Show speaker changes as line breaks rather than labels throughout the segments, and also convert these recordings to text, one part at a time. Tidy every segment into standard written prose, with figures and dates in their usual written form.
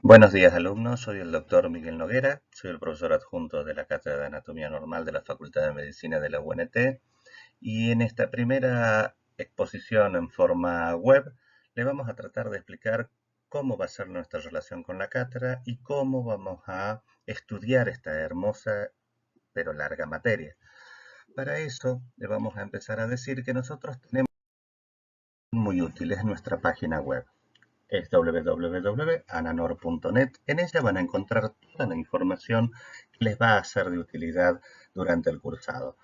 Buenos días, alumnos. Soy el doctor Miguel Noguera. Soy el profesor adjunto de la Cátedra de Anatomía Normal de la Facultad de Medicina de la UNT. Y en esta primera exposición en forma web, le vamos a tratar de explicar cómo va a ser nuestra relación con la cátedra y cómo vamos a estudiar esta hermosa pero larga materia. Para eso, le vamos a empezar a decir que nosotros tenemos muy útil, es nuestra página web. Es www.ananor.net. En ella van a encontrar toda la información que les va a ser de utilidad durante el cursado.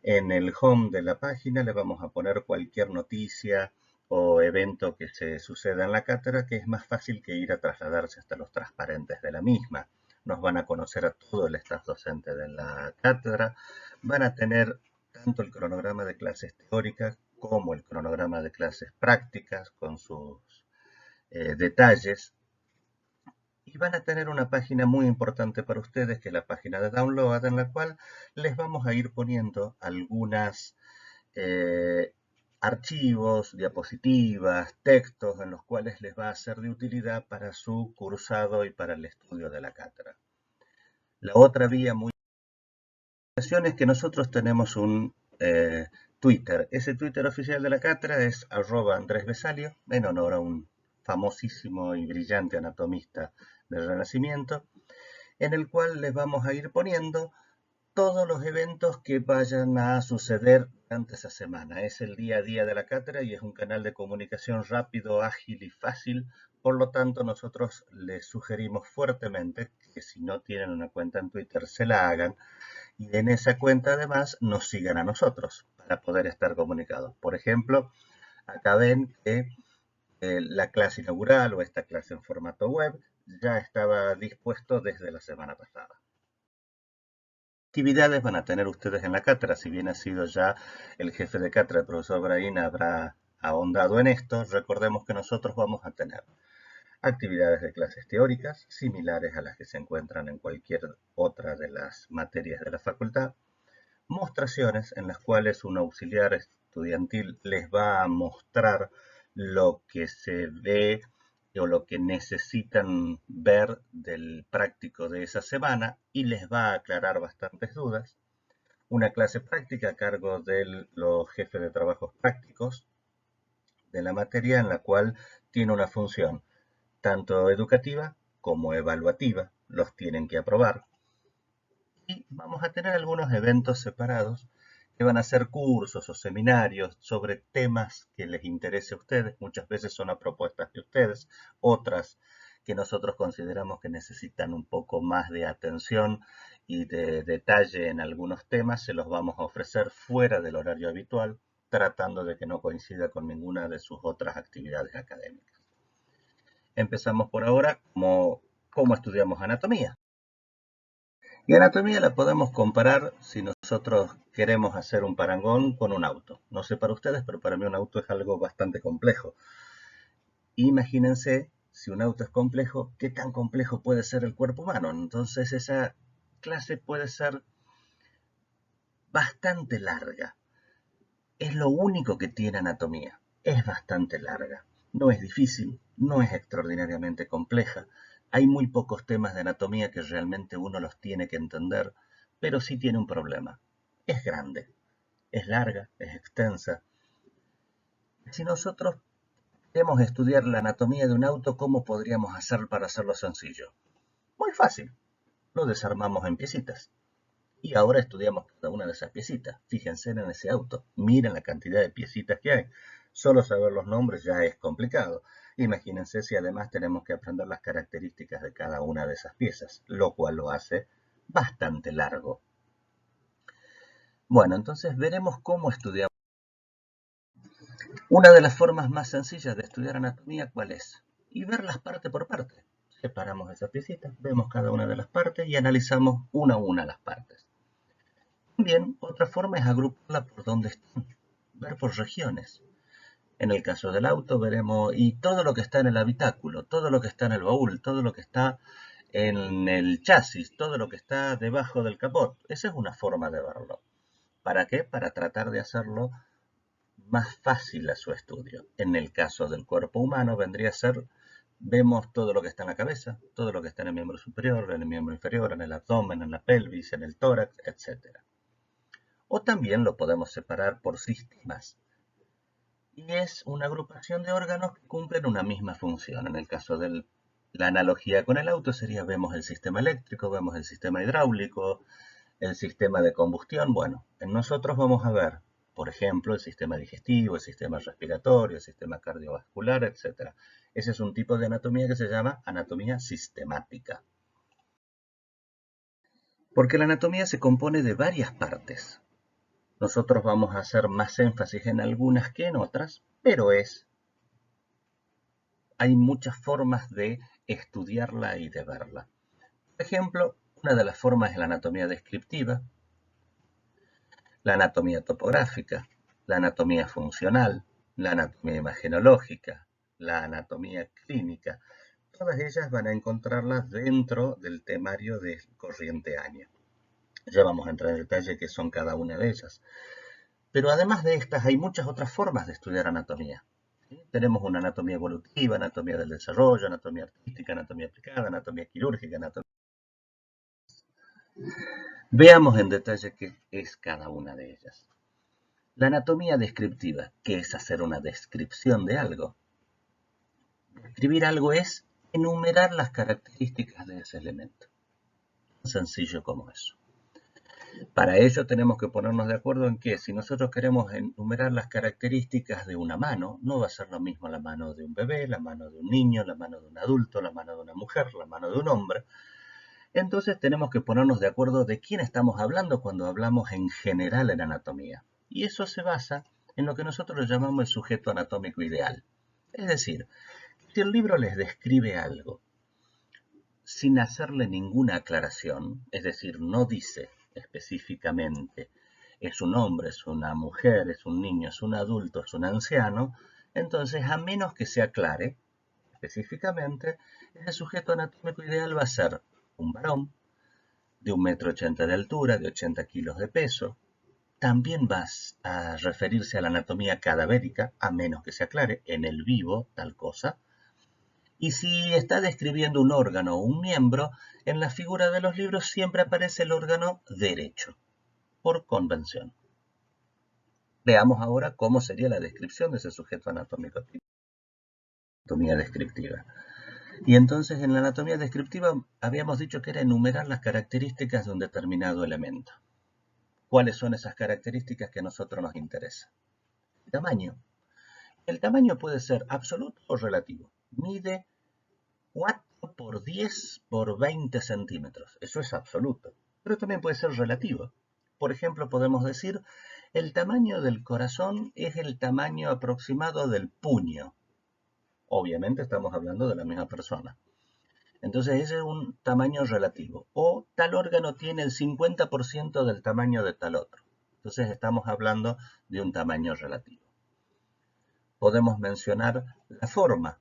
En el home de la página le vamos a poner cualquier noticia o evento que se suceda en la cátedra, que es más fácil que ir a trasladarse hasta los transparentes de la misma. Nos van a conocer a todo el staff docente de la cátedra, van a tener tanto el cronograma de clases teóricas como el cronograma de clases prácticas con sus detalles, y van a tener una página muy importante para ustedes, que es la página de download, en la cual les vamos a ir poniendo algunas archivos, diapositivas, textos en los cuales les va a ser de utilidad para su cursado y para el estudio de la cátedra. La otra vía muy es que nosotros tenemos un Twitter. Ese Twitter oficial de la cátedra es @AndrésBesalio, en honor a un famosísimo y brillante anatomista del Renacimiento, en el cual les vamos a ir poniendo todos los eventos que vayan a suceder durante esa semana. Es el día a día de la cátedra y es un canal de comunicación rápido, ágil y fácil. Por lo tanto, nosotros les sugerimos fuertemente que si no tienen una cuenta en Twitter, se la hagan, y en esa cuenta además nos sigan a nosotros para poder estar comunicados. Por ejemplo, acá ven que la clase inaugural o esta clase en formato web ya estaba dispuesto desde la semana pasada. Actividades van a tener ustedes en la cátedra? Si bien ha sido ya el jefe de cátedra, el profesor Braín, habrá ahondado en esto, recordemos que nosotros vamos a tener actividades de clases teóricas similares a las que se encuentran en cualquier otra de las materias de la facultad, mostraciones en las cuales un auxiliar estudiantil les va a mostrar lo que se ve o lo que necesitan ver del práctico de esa semana y les va a aclarar bastantes dudas. Una clase práctica a cargo de los jefes de trabajos prácticos de la materia, en la cual tiene una función tanto educativa como evaluativa, los tienen que aprobar. Y vamos a tener algunos eventos separados que van a ser cursos o seminarios sobre temas que les interese a ustedes. Muchas veces son a propuestas de ustedes, otras que nosotros consideramos que necesitan un poco más de atención y de detalle en algunos temas, se los vamos a ofrecer fuera del horario habitual, tratando de que no coincida con ninguna de sus otras actividades académicas. Empezamos por ahora cómo estudiamos anatomía. Y anatomía la podemos comparar, si nosotros queremos hacer un parangón, con un auto. No sé para ustedes, pero para mí un auto es algo bastante complejo. Imagínense, si un auto es complejo, ¿qué tan complejo puede ser el cuerpo humano? Entonces esa clase puede ser bastante larga. Es lo único que tiene anatomía. Es bastante larga. No es difícil, no es extraordinariamente compleja. Hay muy pocos temas de anatomía que realmente uno los tiene que entender, pero sí tiene un problema. Es grande, es larga, es extensa. Si nosotros queremos estudiar la anatomía de un auto, ¿cómo podríamos hacer para hacerlo sencillo? Muy fácil. Lo desarmamos en piecitas. Y ahora estudiamos cada una de esas piecitas. Fíjense en ese auto. Miren la cantidad de piecitas que hay. Solo saber los nombres ya es complicado. Imagínense si además tenemos que aprender las características de cada una de esas piezas, lo cual lo hace bastante largo. Bueno, entonces veremos cómo estudiamos. Una de las formas más sencillas de estudiar anatomía, ¿cuál es? Y verlas parte por parte. Separamos esas piecitas, vemos cada una de las partes y analizamos una a una las partes. También otra forma es agruparla por donde están, ver por regiones. En el caso del auto veremos y todo lo que está en el habitáculo, todo lo que está en el baúl, todo lo que está en el chasis, todo lo que está debajo del capot. Esa es una forma de verlo. ¿Para qué? Para tratar de hacerlo más fácil a su estudio. En el caso del cuerpo humano vendría a ser Vemos todo lo que está en la cabeza, todo lo que está en el miembro superior, en el miembro inferior, en el abdomen, en la pelvis, en el tórax, etc. O también lo podemos separar por sistemas. Y es una agrupación de órganos que cumplen una misma función. En el caso de la analogía con el auto sería, vemos el sistema eléctrico, vemos el sistema hidráulico, el sistema de combustión. Bueno, en nosotros vamos a ver, por ejemplo, el sistema digestivo, el sistema respiratorio, el sistema cardiovascular, etc. Ese es un tipo de anatomía que se llama anatomía sistemática. Porque la anatomía se compone de varias partes. Nosotros vamos a hacer más énfasis en algunas que en otras, pero hay muchas formas de estudiarla y de verla. Por ejemplo, una de las formas es la anatomía descriptiva, la anatomía topográfica, la anatomía funcional, la anatomía imagenológica, la anatomía clínica. Todas ellas van a encontrarlas dentro del temario del corriente año. Ya vamos a entrar en detalle qué son cada una de ellas. Pero además de estas, hay muchas otras formas de estudiar anatomía. ¿Sí? Tenemos una anatomía evolutiva, anatomía del desarrollo, anatomía artística, anatomía aplicada, anatomía quirúrgica, anatomía... Veamos en detalle qué es cada una de ellas. La anatomía descriptiva, que es hacer una descripción de algo. Describir algo es enumerar las características de ese elemento. Tan sencillo como eso. Para ello tenemos que ponernos de acuerdo en que si nosotros queremos enumerar las características de una mano, no va a ser lo mismo la mano de un bebé, la mano de un niño, la mano de un adulto, la mano de una mujer, la mano de un hombre. Entonces tenemos que ponernos de acuerdo de quién estamos hablando cuando hablamos en general en anatomía. Y eso se basa en lo que nosotros llamamos el sujeto anatómico ideal. Es decir, si el libro les describe algo sin hacerle ninguna aclaración, es decir, no dice específicamente es un hombre, es una mujer, es un niño, es un adulto, es un anciano, entonces a menos que se aclare específicamente, ese sujeto anatómico ideal va a ser un varón de 1,80 m de altura, de 80 kilos de peso. También va a referirse a la anatomía cadavérica, a menos que se aclare, en el vivo, tal cosa. Y si está describiendo un órgano o un miembro, en la figura de los libros siempre aparece el órgano derecho, por convención. Veamos ahora cómo sería la descripción de ese sujeto anatómico tipo. Anatomía descriptiva. Y entonces en la anatomía descriptiva habíamos dicho que era enumerar las características de un determinado elemento. ¿Cuáles son esas características que a nosotros nos interesan? El tamaño. El tamaño puede ser absoluto o relativo. Mide 4 por 10 por 20 centímetros. Eso es absoluto. Pero también puede ser relativo. Por ejemplo, podemos decir, el tamaño del corazón es el tamaño aproximado del puño. Obviamente estamos hablando de la misma persona. Entonces ese es un tamaño relativo. O tal órgano tiene el 50% del tamaño de tal otro. Entonces estamos hablando de un tamaño relativo. Podemos mencionar la forma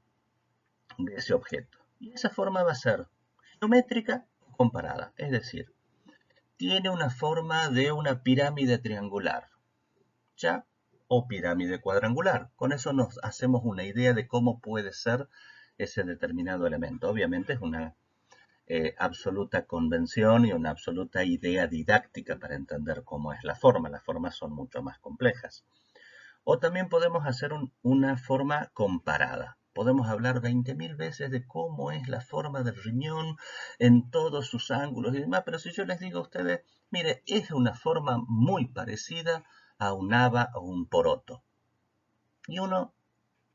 de ese objeto. Y esa forma va a ser geométrica o comparada. Es decir, tiene una forma de una pirámide triangular, ¿ya? O pirámide cuadrangular. Con eso nos hacemos una idea de cómo puede ser ese determinado elemento. Obviamente es una absoluta convención y una absoluta idea didáctica para entender cómo es la forma. Las formas son mucho más complejas. O también podemos hacer una forma comparada. Podemos hablar 20.000 veces de cómo es la forma del riñón en todos sus ángulos y demás, pero si yo les digo a ustedes, mire, es una forma muy parecida a un haba o un poroto. Y uno,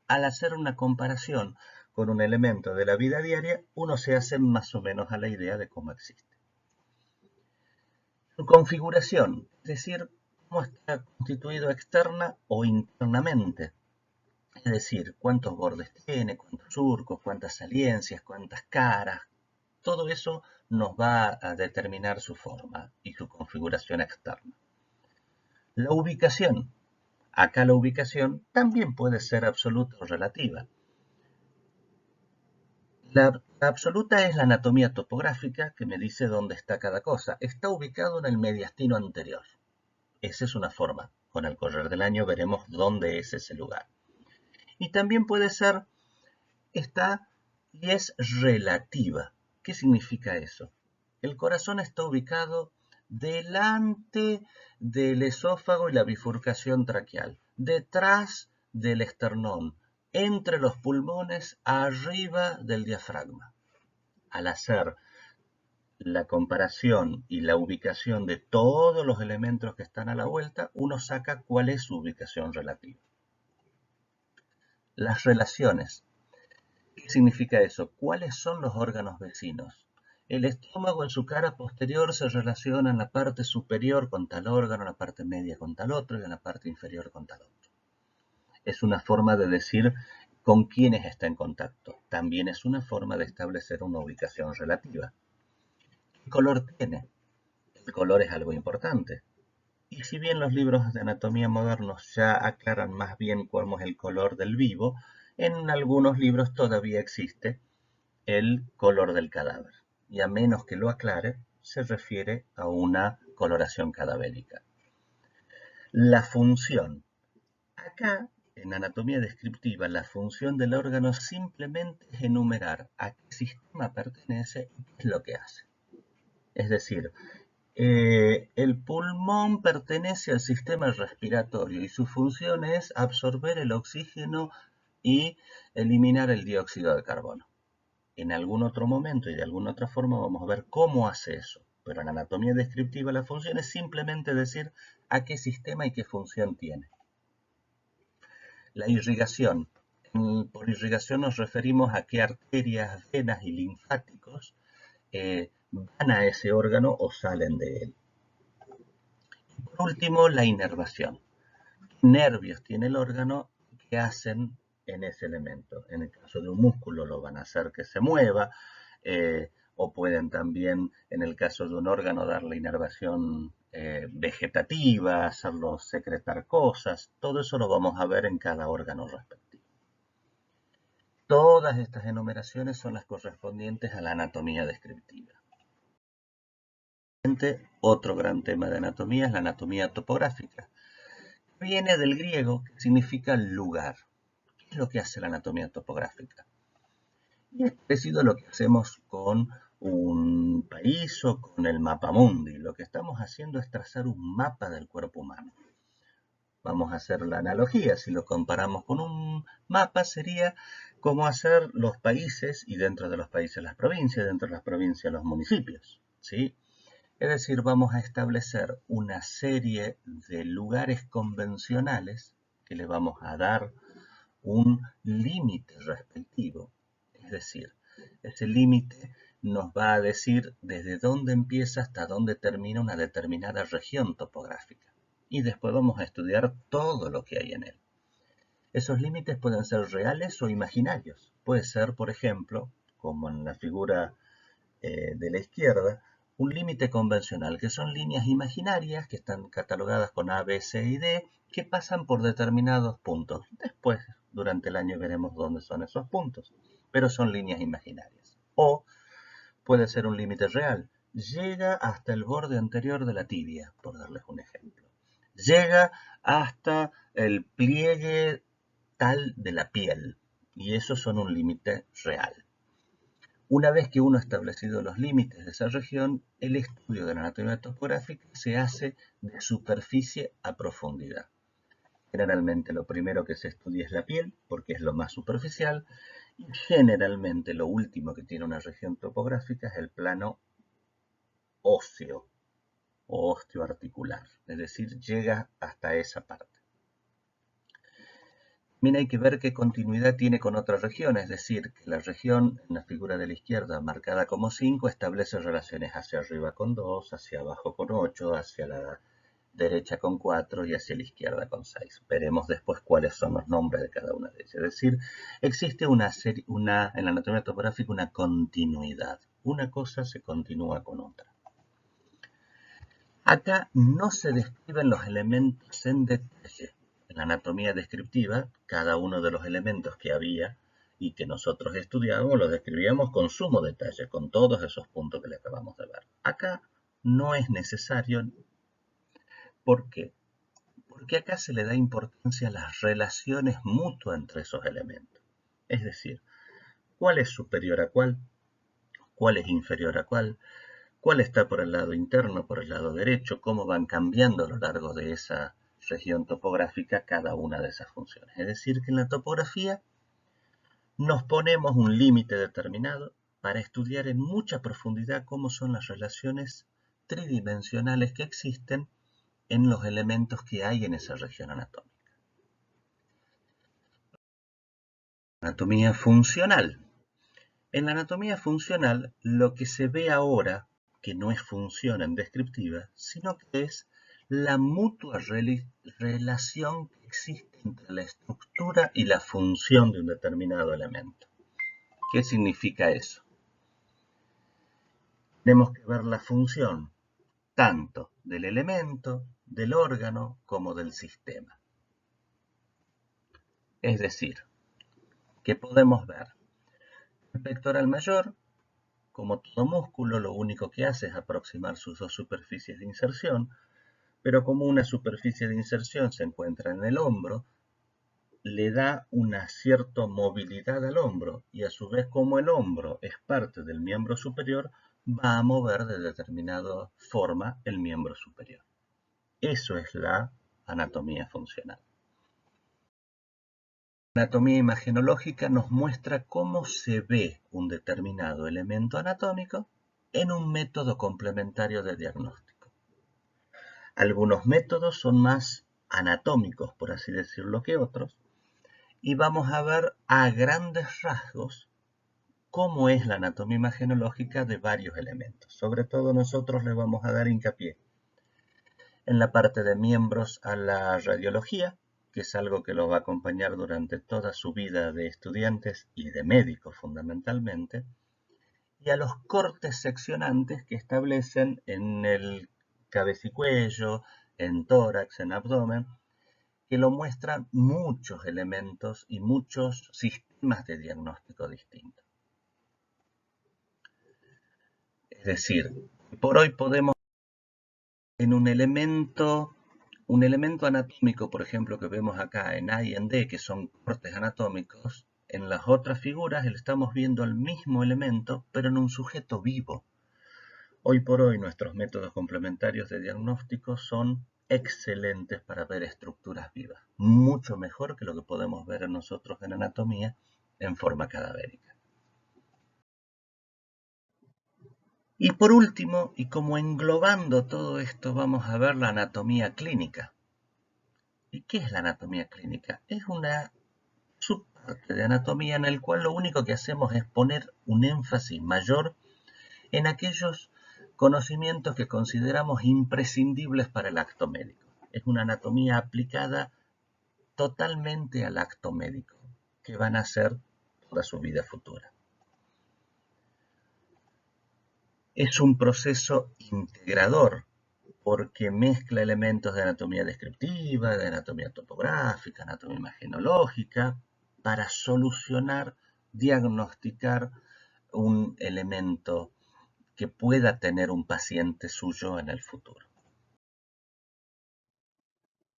al hacer una comparación con un elemento de la vida diaria, uno se hace más o menos a la idea de cómo existe. Su configuración, es decir, cómo está constituido externa o internamente. Es decir, cuántos bordes tiene, cuántos surcos, cuántas saliencias, cuántas caras. Todo eso nos va a determinar su forma y su configuración externa. La ubicación. Acá la ubicación también puede ser absoluta o relativa. La absoluta es la anatomía topográfica que me dice dónde está cada cosa. Está ubicado en el mediastino anterior. Esa es una forma. Con el correr del año veremos dónde es ese lugar. Y también puede ser, está y es relativa. ¿Qué significa eso? El corazón está ubicado delante del esófago y la bifurcación traqueal, detrás del esternón, entre los pulmones, arriba del diafragma. Al hacer la comparación y la ubicación de todos los elementos que están a la vuelta, uno saca cuál es su ubicación relativa. Las relaciones. ¿Qué significa eso? ¿Cuáles son los órganos vecinos? El estómago en su cara posterior se relaciona en la parte superior con tal órgano, en la parte media con tal otro y en la parte inferior con tal otro. Es una forma de decir con quiénes está en contacto. También es una forma de establecer una ubicación relativa. ¿Qué color tiene? El color es algo importante. Y si bien los libros de anatomía modernos ya aclaran más bien cómo es el color del vivo, en algunos libros todavía existe el color del cadáver. Y a menos que lo aclare, se refiere a una coloración cadavérica. La función. Acá, en anatomía descriptiva, la función del órgano simplemente es enumerar a qué sistema pertenece y qué es lo que hace. Es decir, el pulmón pertenece al sistema respiratorio y su función es absorber el oxígeno y eliminar el dióxido de carbono. En algún otro momento y de alguna otra forma vamos a ver cómo hace eso. Pero en anatomía descriptiva la función es simplemente decir a qué sistema y qué función tiene. La irrigación. Por irrigación nos referimos a qué arterias, venas y linfáticos van a ese órgano o salen de él. Por último, la inervación. ¿Qué nervios tiene el órgano que hacen en ese elemento? En el caso de un músculo lo van a hacer que se mueva, o pueden también, en el caso de un órgano, darle inervación vegetativa, hacerlo secretar cosas. Todo eso lo vamos a ver en cada órgano respectivo. Todas estas enumeraciones son las correspondientes a la anatomía descriptiva. Otro gran tema de anatomía es la anatomía topográfica. Viene del griego, que significa lugar. ¿Qué es lo que hace la anatomía topográfica? Y es parecido a lo que hacemos con un país o con el mapa mundi. Lo que estamos haciendo es trazar un mapa del cuerpo humano. Vamos a hacer la analogía, si lo comparamos con un mapa sería como hacer los países y dentro de los países las provincias, dentro de las provincias los municipios, ¿sí? Es decir, vamos a establecer una serie de lugares convencionales que le vamos a dar un límite respectivo. Es decir, ese límite nos va a decir desde dónde empieza hasta dónde termina una determinada región topográfica. Y después vamos a estudiar todo lo que hay en él. Esos límites pueden ser reales o imaginarios. Puede ser, por ejemplo, como en la figura de la izquierda, un límite convencional, que son líneas imaginarias que están catalogadas con A, B, C y D, que pasan por determinados puntos. Después, durante el año, veremos dónde son esos puntos, pero son líneas imaginarias. O puede ser un límite real. Llega hasta el borde anterior de la tibia, por darles un ejemplo. Llega hasta el pliegue tal de la piel, y esos son un límite real. Una vez que uno ha establecido los límites de esa región, el estudio de la anatomía topográfica se hace de superficie a profundidad. Generalmente lo primero que se estudia es la piel, porque es lo más superficial, y generalmente lo último que tiene una región topográfica es el plano óseo o osteoarticular, es decir, llega hasta esa parte. También hay que ver qué continuidad tiene con otra región, es decir, que la región en la figura de la izquierda marcada como 5 establece relaciones hacia arriba con 2, hacia abajo con 8, hacia la derecha con 4 y hacia la izquierda con 6. Veremos después cuáles son los nombres de cada una de ellas. Es decir, existe en la anatomía topográfica una continuidad. Una cosa se continúa con otra. Acá no se describen los elementos en detalle. En la anatomía descriptiva, cada uno de los elementos que había y que nosotros estudiábamos los describíamos con sumo detalle, con todos esos puntos que le acabamos de ver. Acá no es necesario. ¿Por qué? Porque acá se le da importancia a las relaciones mutuas entre esos elementos. Es decir, cuál es superior a cuál es inferior a cuál está por el lado interno, por el lado derecho, cómo van cambiando a lo largo de esa región topográfica cada una de esas funciones. Es decir, que en la topografía nos ponemos un límite determinado para estudiar en mucha profundidad cómo son las relaciones tridimensionales que existen en los elementos que hay en esa región anatómica. Anatomía funcional. En la anatomía funcional, lo que se ve ahora, que no es función en descriptiva, sino que es la mutua relación que existe entre la estructura y la función de un determinado elemento. ¿Qué significa eso? Tenemos que ver la función tanto del elemento, del órgano, como del sistema. Es decir, que podemos ver el pectoral mayor, como todo músculo, lo único que hace es aproximar sus dos superficies de inserción, pero como una superficie de inserción se encuentra en el hombro, le da una cierta movilidad al hombro y a su vez como el hombro es parte del miembro superior, va a mover de determinada forma el miembro superior. Eso es la anatomía funcional. La anatomía imagenológica nos muestra cómo se ve un determinado elemento anatómico en un método complementario de diagnóstico. Algunos métodos son más anatómicos, por así decirlo, que otros, y vamos a ver a grandes rasgos cómo es la anatomía imagenológica de varios elementos. Sobre todo nosotros le vamos a dar hincapié en la parte de miembros a la radiología, que es algo que los va a acompañar durante toda su vida de estudiantes y de médicos fundamentalmente, y a los cortes seccionantes que establecen en el cabeza-y-cuello, en tórax, en abdomen, que lo muestran muchos elementos y muchos sistemas de diagnóstico distintos. Es decir, por hoy podemos en un elemento anatómico, por ejemplo, que vemos acá en A y en D, que son cortes anatómicos, en las otras figuras estamos viendo el mismo elemento, pero en un sujeto vivo. Hoy por hoy nuestros métodos complementarios de diagnóstico son excelentes para ver estructuras vivas, mucho mejor que lo que podemos ver en nosotros en anatomía en forma cadavérica. Y por último, y como englobando todo esto, vamos a ver la anatomía clínica. ¿Y qué es la anatomía clínica? Es una subparte de anatomía en el cual lo único que hacemos es poner un énfasis mayor en aquellos conocimientos que consideramos imprescindibles para el acto médico. Es una anatomía aplicada totalmente al acto médico, que van a ser toda su vida futura. Es un proceso integrador, porque mezcla elementos de anatomía descriptiva, de anatomía topográfica, anatomía imagenológica, para solucionar, diagnosticar un elemento que pueda tener un paciente suyo en el futuro.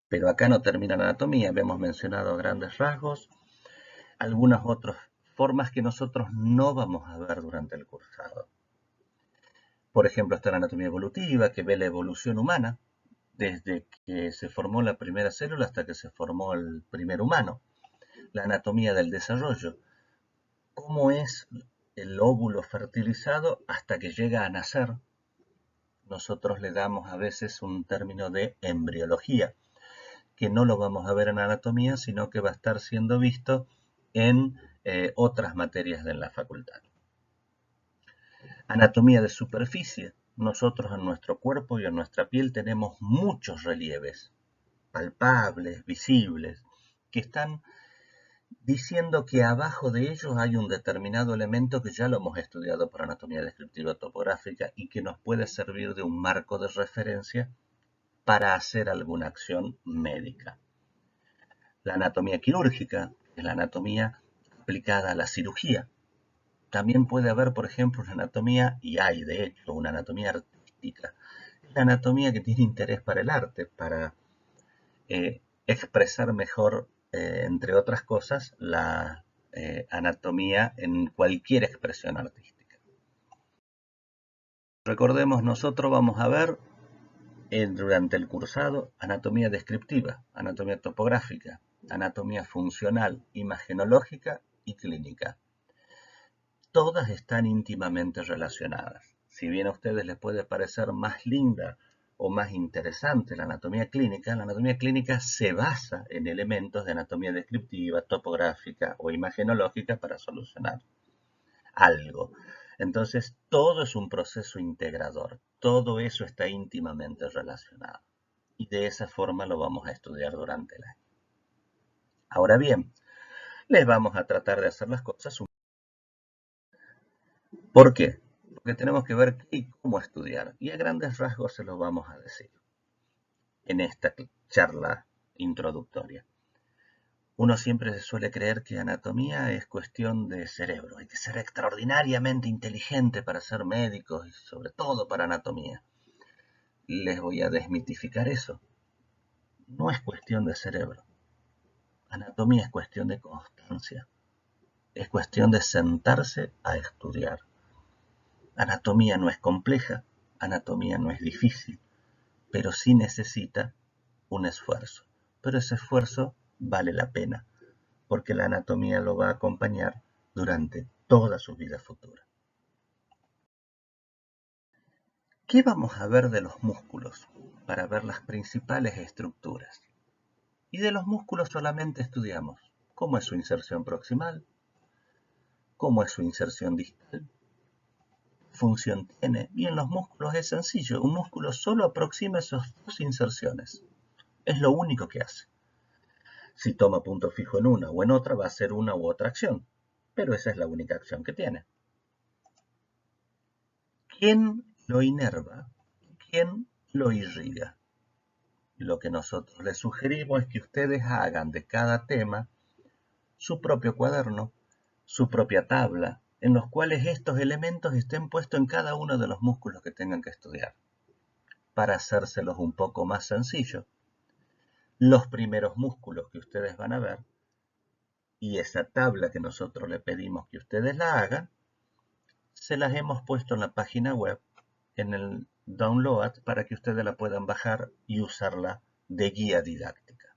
Pero acá no termina la anatomía, hemos mencionado grandes rasgos, algunas otras formas que nosotros no vamos a ver durante el cursado. Por ejemplo, está la anatomía evolutiva, que ve la evolución humana, desde que se formó la primera célula hasta que se formó el primer humano. La anatomía del desarrollo, cómo es el óvulo fertilizado hasta que llega a nacer. Nosotros le damos a veces un término de embriología, que no lo vamos a ver en anatomía, sino que va a estar siendo visto en otras materias de la facultad. Anatomía de superficie. Nosotros en nuestro cuerpo y en nuestra piel tenemos muchos relieves, palpables, visibles, que están diciendo que abajo de ellos hay un determinado elemento que ya lo hemos estudiado por anatomía descriptiva topográfica y que nos puede servir de un marco de referencia para hacer alguna acción médica. La anatomía quirúrgica es la anatomía aplicada a la cirugía. También puede haber, por ejemplo, una anatomía, y hay de hecho, una anatomía artística. Es la anatomía que tiene interés para el arte, para expresar mejor, entre otras cosas, la anatomía en cualquier expresión artística. Recordemos, nosotros vamos a ver durante el cursado anatomía descriptiva, anatomía topográfica, anatomía funcional, imagenológica y clínica. Todas están íntimamente relacionadas. Si bien a ustedes les puede parecer más linda o más interesante la anatomía clínica se basa en elementos de anatomía descriptiva, topográfica o imagenológica para solucionar algo. Entonces, todo es un proceso integrador. Todo eso está íntimamente relacionado. Y de esa forma lo vamos a estudiar durante el año. Ahora bien, les vamos a tratar de hacer las cosas. ¿Por qué? Porque tenemos que ver qué y cómo estudiar. Y a grandes rasgos se los vamos a decir en esta charla introductoria. Uno siempre se suele creer que anatomía es cuestión de cerebro. Hay que ser extraordinariamente inteligente para ser médico y sobre todo para anatomía. Les voy a desmitificar eso. No es cuestión de cerebro. Anatomía es cuestión de constancia. Es cuestión de sentarse a estudiar. Anatomía no es compleja, anatomía no es difícil, pero sí necesita un esfuerzo. Pero ese esfuerzo vale la pena, porque la anatomía lo va a acompañar durante toda su vida futura. ¿Qué vamos a ver de los músculos? Para ver las principales estructuras. Y de los músculos solamente estudiamos cómo es su inserción proximal, cómo es su inserción distal, función tiene. Y en los músculos es sencillo, un músculo solo aproxima esas dos inserciones. Es lo único que hace. Si toma punto fijo en una o en otra, va a ser una u otra acción. Pero esa es la única acción que tiene. ¿Quién lo inerva? ¿Quién lo irriga? Lo que nosotros les sugerimos es que ustedes hagan de cada tema su propio cuaderno, su propia tabla, en los cuales estos elementos estén puestos en cada uno de los músculos que tengan que estudiar. Para hacérselos un poco más sencillo, los primeros músculos que ustedes van a ver y esa tabla que nosotros le pedimos que ustedes la hagan, se las hemos puesto en la página web, en el download, para que ustedes la puedan bajar y usarla de guía didáctica.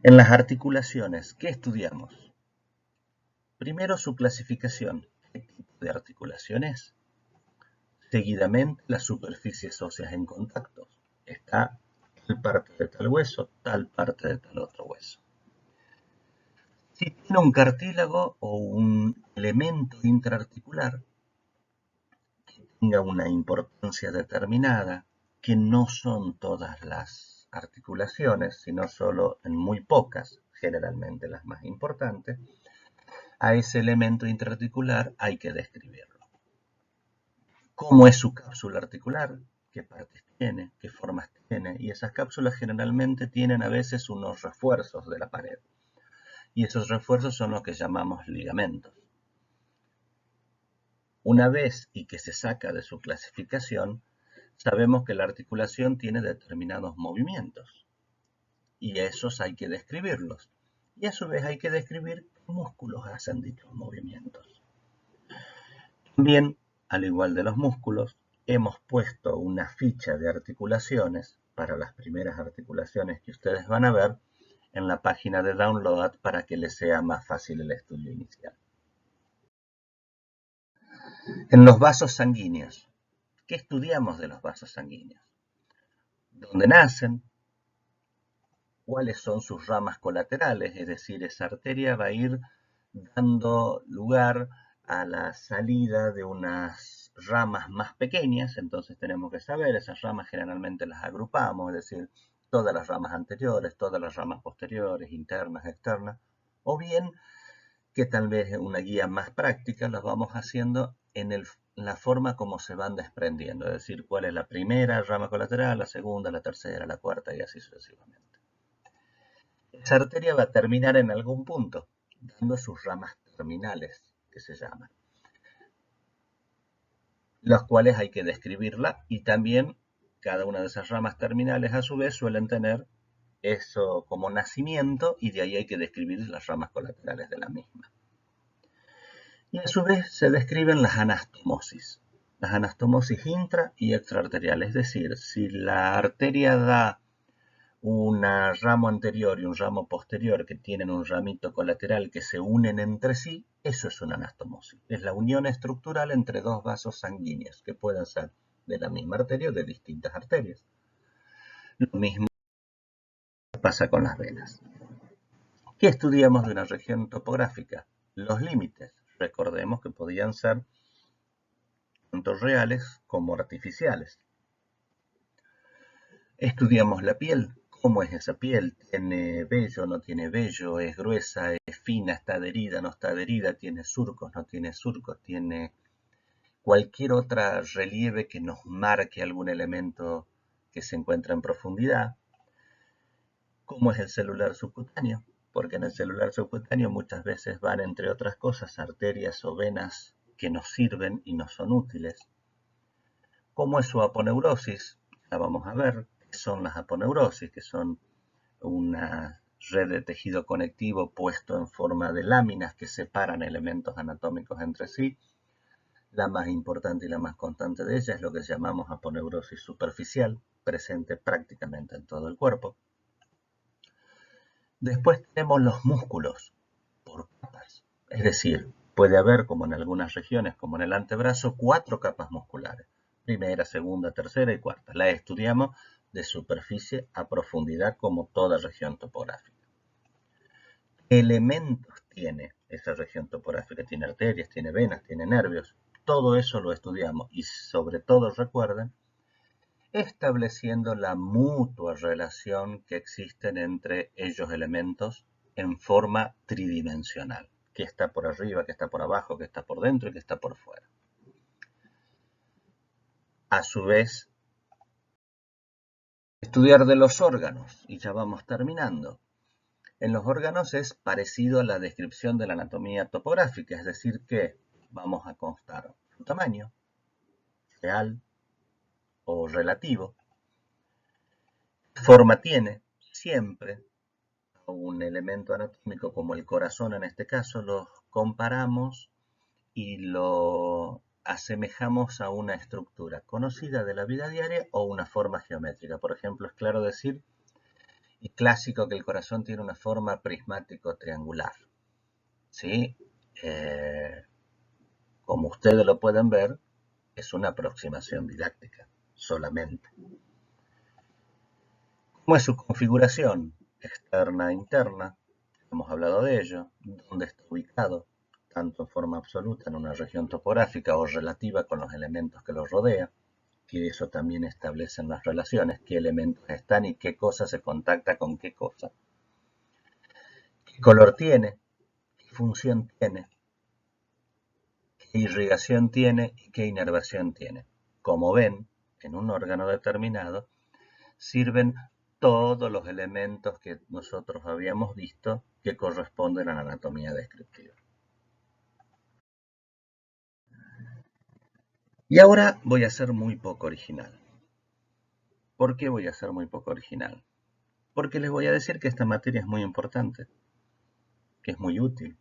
En las articulaciones, ¿qué estudiamos? Primero su clasificación, ¿qué tipo de articulación es? Seguidamente las superficies óseas en contacto. Está tal parte de tal hueso, tal parte de tal otro hueso. Si tiene un cartílago o un elemento intraarticular que tenga una importancia determinada, que no son todas las articulaciones, sino solo en muy pocas, generalmente las más importantes, a ese elemento intraarticular hay que describirlo. ¿Cómo es su cápsula articular? ¿Qué partes tiene? ¿Qué formas tiene? Y esas cápsulas generalmente tienen a veces unos refuerzos de la pared. Y esos refuerzos son los que llamamos ligamentos. Una vez y que se saca de su clasificación, sabemos que la articulación tiene determinados movimientos. Y esos hay que describirlos. Y a su vez hay que describir qué músculos hacen dichos movimientos. También, al igual de los músculos, hemos puesto una ficha de articulaciones para las primeras articulaciones que ustedes van a ver en la página de download para que les sea más fácil el estudio inicial. En los vasos sanguíneos, ¿qué estudiamos de los vasos sanguíneos? ¿Dónde nacen? ¿Cuáles son sus ramas colaterales? Es decir, esa arteria va a ir dando lugar a la salida de unas ramas más pequeñas, entonces tenemos que saber, esas ramas generalmente las agrupamos, es decir, todas las ramas anteriores, todas las ramas posteriores, internas, externas, o bien que tal vez en una guía más práctica las vamos haciendo en la forma como se van desprendiendo, es decir, cuál es la primera rama colateral, la segunda, la tercera, la cuarta y así sucesivamente. Esa arteria va a terminar en algún punto, dando sus ramas terminales, que se llaman, las cuales hay que describirla y también cada una de esas ramas terminales a su vez suelen tener eso como nacimiento y de ahí hay que describir las ramas colaterales de la misma. Y a su vez se describen las anastomosis. Las anastomosis intra y extraarteriales, es decir, si la arteria da un ramo anterior y un ramo posterior que tienen un ramito colateral que se unen entre sí, eso es una anastomosis. Es la unión estructural entre dos vasos sanguíneos que pueden ser de la misma arteria o de distintas arterias. Lo mismo pasa con las venas. ¿Qué estudiamos de una región topográfica? Los límites. Recordemos que podían ser tanto reales como artificiales. Estudiamos la piel. ¿Cómo es esa piel? ¿Tiene vello, no tiene vello? ¿Es gruesa, es fina, está adherida, no está adherida? ¿Tiene surcos, no tiene surcos? ¿Tiene cualquier otra relieve que nos marque algún elemento que se encuentra en profundidad? ¿Cómo es el celular subcutáneo? Porque en el celular subcutáneo muchas veces van, entre otras cosas, arterias o venas que nos sirven y nos son útiles. ¿Cómo es su aponeurosis? La vamos a ver. ¿Qué son las aponeurosis? Que son una red de tejido conectivo puesto en forma de láminas que separan elementos anatómicos entre sí. La más importante y la más constante de ellas es lo que llamamos aponeurosis superficial, presente prácticamente en todo el cuerpo. Después tenemos los músculos por capas, es decir, puede haber, como en algunas regiones, como en el antebrazo, 4 capas musculares, primera, segunda, tercera y cuarta. La estudiamos de superficie a profundidad como toda región topográfica. ¿Qué elementos tiene esa región topográfica? Tiene arterias, tiene venas, tiene nervios, todo eso lo estudiamos y sobre todo recuerden, estableciendo la mutua relación que existen entre ellos elementos en forma tridimensional, que está por arriba, que está por abajo, que está por dentro y que está por fuera. A su vez, estudiar de los órganos, y ya vamos terminando. En los órganos es parecido a la descripción de la anatomía topográfica, es decir que vamos a constar su tamaño, real o relativo, forma tiene, siempre, un elemento anatómico como el corazón en este caso, lo comparamos y lo asemejamos a una estructura conocida de la vida diaria o una forma geométrica. Por ejemplo, es claro decir y clásico que el corazón tiene una forma prismático triangular. ¿Sí? Como ustedes lo pueden ver, es una aproximación didáctica solamente. ¿Cómo es su configuración? Externa e interna. Hemos hablado de ello. ¿Dónde está ubicado? Tanto en forma absoluta en una región topográfica o relativa con los elementos que los rodea, que eso también establecen las relaciones, qué elementos están y qué cosa se contacta con qué cosa. ¿Qué color tiene? ¿Qué función tiene? ¿Qué irrigación tiene y qué inervación tiene? Como ven, en un órgano determinado sirven todos los elementos que nosotros habíamos visto que corresponden a la anatomía descriptiva. Y ahora voy a ser muy poco original. ¿Por qué voy a ser muy poco original? Porque les voy a decir que esta materia es muy importante, que es muy útil,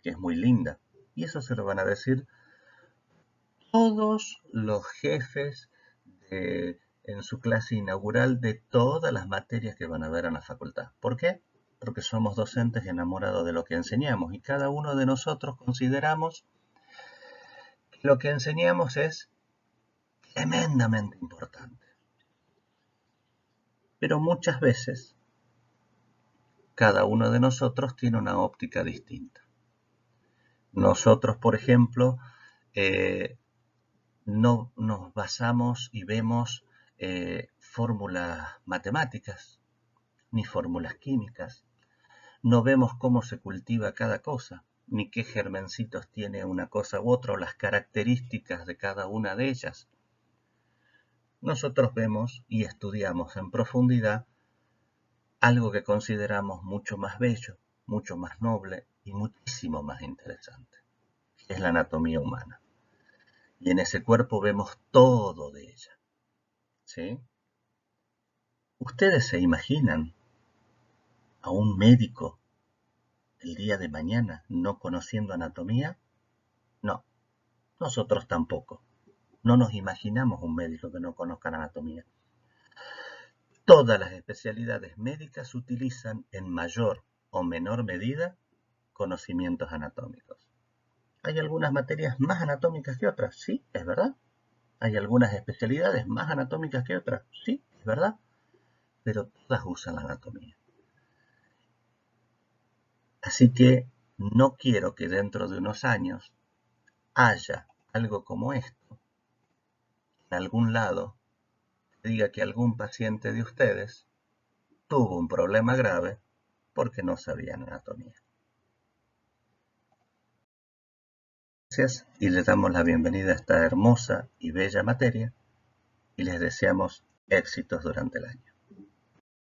que es muy linda. Y eso se lo van a decir todos los jefes en su clase inaugural de todas las materias que van a ver en la facultad. ¿Por qué? Porque somos docentes enamorados de lo que enseñamos y cada uno de nosotros consideramos que lo que enseñamos es tremendamente importante. Pero muchas veces cada uno de nosotros tiene una óptica distinta. Nosotros, por ejemplo, no nos basamos y vemos fórmulas matemáticas ni fórmulas químicas. No vemos cómo se cultiva cada cosa, ni qué germencitos tiene una cosa u otra, o las características de cada una de ellas. Nosotros vemos y estudiamos en profundidad algo que consideramos mucho más bello, mucho más noble y muchísimo más interesante, que es la anatomía humana. Y en ese cuerpo vemos todo de ella. ¿Sí? ¿Ustedes se imaginan a un médico el día de mañana no conociendo anatomía? No, nosotros tampoco. No nos imaginamos un médico que no conozca anatomía. Todas las especialidades médicas utilizan en mayor o menor medida conocimientos anatómicos. ¿Hay algunas materias más anatómicas que otras? Sí, es verdad. ¿Hay algunas especialidades más anatómicas que otras? Sí, es verdad. Pero todas usan la anatomía. Así que no quiero que dentro de unos años haya algo como esto en algún lado que diga que algún paciente de ustedes tuvo un problema grave porque no sabían anatomía. Gracias y les damos la bienvenida a esta hermosa y bella materia y les deseamos éxitos durante el año.